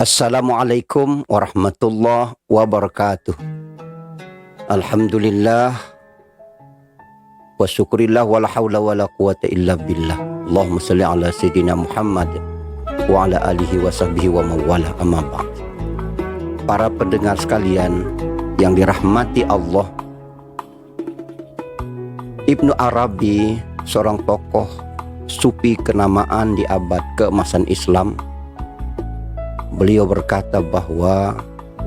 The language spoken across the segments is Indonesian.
Assalamualaikum warahmatullahi wabarakatuh. Alhamdulillah wa syukurillah wa la hawla wa la quwata illa billah. Allahumma salli ala sayyidina Muhammad wa ala alihi wa sahbihi wa mawala amma ba'd. Para pendengar sekalian yang dirahmati Allah, Ibnu Arabi, seorang tokoh sufi kenamaan di abad keemasan Islam, beliau berkata bahwa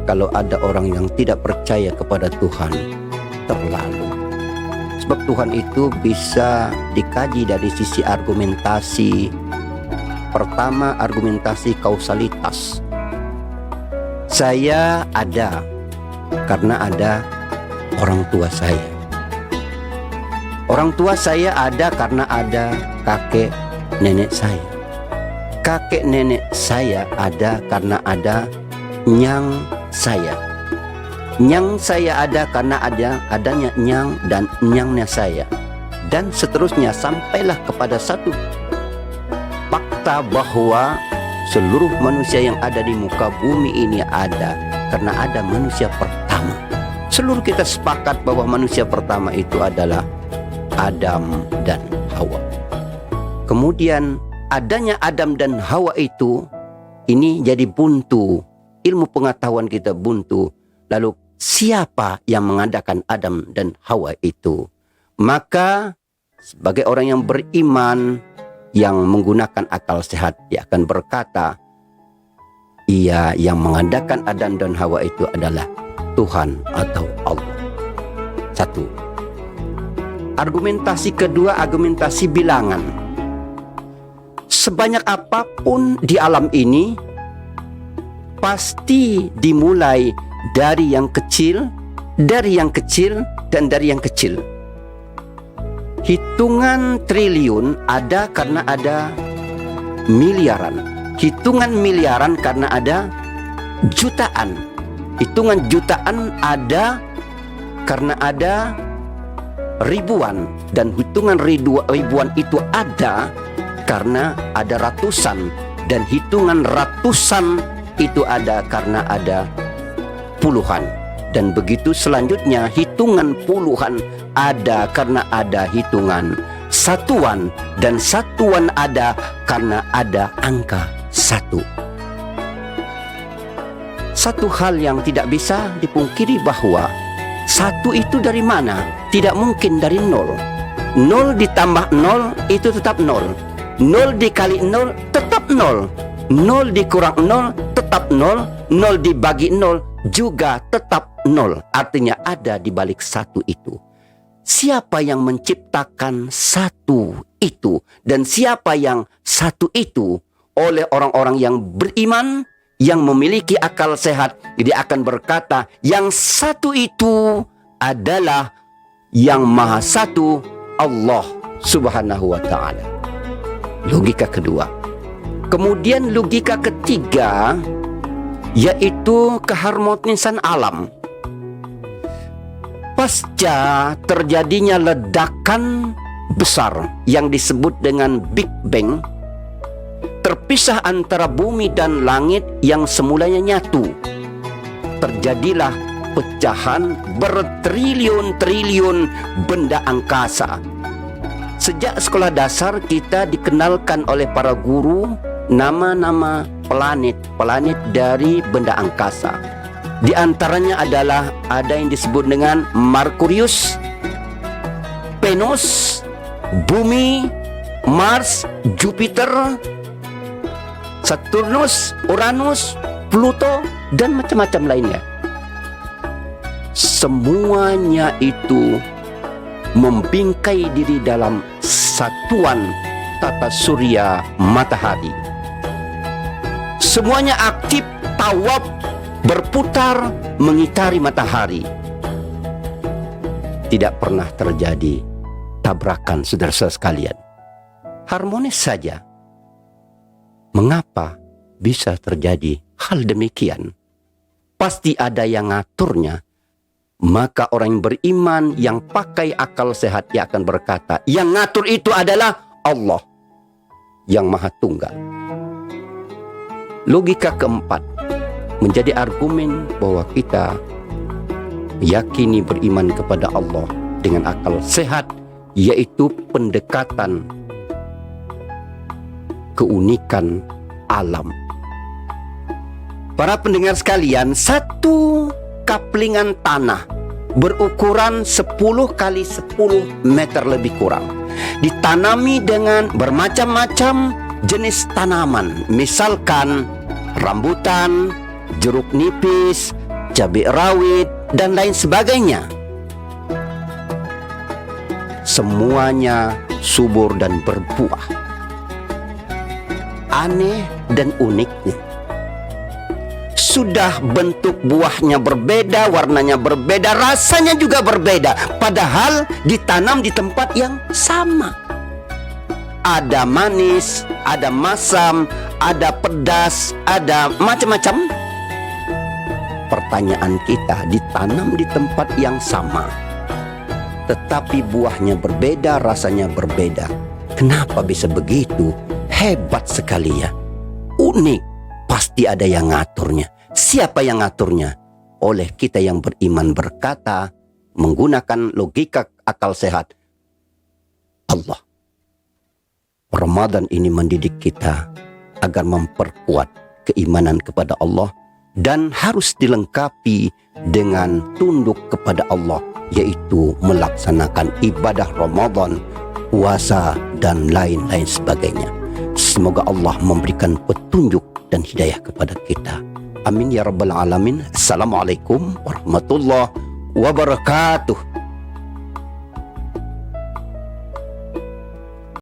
kalau ada orang yang tidak percaya kepada Tuhan, terlalu. Sebab Tuhan itu bisa dikaji dari sisi argumentasi. Pertama, argumentasi kausalitas. Saya ada karena ada orang tua saya. Orang tua saya ada karena ada kakek nenek saya. Kakek nenek saya ada karena ada nyang saya. Nyang saya ada karena adanya nyang dan nyangnya saya. Dan seterusnya sampailah kepada satu fakta bahwa seluruh manusia yang ada di muka bumi ini ada karena ada manusia pertama. Seluruh kita sepakat bahwa manusia pertama itu adalah Adam dan Hawa. Kemudian adanya Adam dan Hawa itu, ini jadi buntu. Ilmu pengetahuan kita buntu. Lalu siapa yang mengadakan Adam dan Hawa itu? Maka sebagai orang yang beriman, yang menggunakan akal sehat, dia akan berkata, iya, yang mengadakan Adam dan Hawa itu adalah Tuhan atau Allah. Satu. Argumentasi kedua, argumentasi bilangan. Sebanyak apapun di alam ini pasti dimulai dari yang kecil, dari yang kecil, dan dari yang kecil. Hitungan triliun ada karena ada miliaran. Hitungan miliaran karena ada jutaan. Hitungan jutaan ada karena ada ribuan. Dan hitungan ribuan itu ada karena ada ratusan. Dan hitungan ratusan itu ada karena ada puluhan. Dan begitu selanjutnya, hitungan puluhan ada karena ada hitungan satuan. Dan satuan ada karena ada angka satu. Satu hal yang tidak bisa dipungkiri bahwa satu itu dari mana? Tidak mungkin dari nol. Nol ditambah nol itu tetap nol. Nol dikali nol tetap nol. Nol dikurang nol tetap nol. Nol dibagi nol juga tetap nol. Artinya ada di balik satu itu. Siapa yang menciptakan satu itu? Dan siapa yang satu itu? Oleh orang-orang yang beriman, yang memiliki akal sehat, dia akan berkata, yang satu itu adalah yang maha satu, Allah subhanahu wa ta'ala. Logika kedua. Kemudian logika ketiga, yaitu keharmonisan alam. Pasca terjadinya ledakan besar yang disebut dengan Big Bang, terpisah antara bumi dan langit yang semulanya nyatu. Terjadilah pecahan bertriliun-triliun benda angkasa. Sejak sekolah dasar kita dikenalkan oleh para guru nama-nama planet dari benda angkasa. Di antaranya adalah ada yang disebut dengan Merkurius, Venus, Bumi, Mars, Jupiter, Saturnus, Uranus, Pluto, dan macam-macam lainnya. Semuanya itu membingkai diri dalam satuan tata surya matahari. Semuanya aktif, tawaf, berputar, mengitari matahari. Tidak pernah terjadi tabrakan, saudara-saudara sekalian. Harmonis saja. Mengapa bisa terjadi hal demikian? Pasti ada yang ngaturnya. Maka orang yang beriman, yang pakai akal sehat, dia akan berkata, yang ngatur itu adalah Allah yang Maha Tunggal. Logika keempat menjadi argumen bahwa kita yakini beriman kepada Allah dengan akal sehat, yaitu pendekatan keunikan alam. Para pendengar sekalian, satu kaplingan tanah berukuran 10 kali 10 meter lebih kurang ditanami dengan bermacam-macam jenis tanaman, misalkan rambutan, jeruk nipis, cabai rawit, dan lain sebagainya. Semuanya subur dan berbuah. Aneh dan uniknya, sudah bentuk buahnya berbeda, warnanya berbeda, rasanya juga berbeda, padahal ditanam di tempat yang sama. Ada manis, ada masam, ada pedas, ada macam-macam. Pertanyaan kita, ditanam di tempat yang sama, tetapi buahnya berbeda, rasanya berbeda. Kenapa bisa begitu? Hebat sekali ya. Unik. Pasti ada yang ngaturnya. Siapa yang ngaturnya? Oleh kita yang beriman berkata, menggunakan logika akal sehat, Allah. Ramadan ini mendidik kita agar memperkuat keimanan kepada Allah dan harus dilengkapi dengan tunduk kepada Allah, yaitu melaksanakan ibadah Ramadan, puasa, dan lain-lain sebagainya. Semoga Allah memberikan petunjuk dan hidayah kepada kita. Amin ya rabbal alamin. Assalamualaikum warahmatullahi wabarakatuh.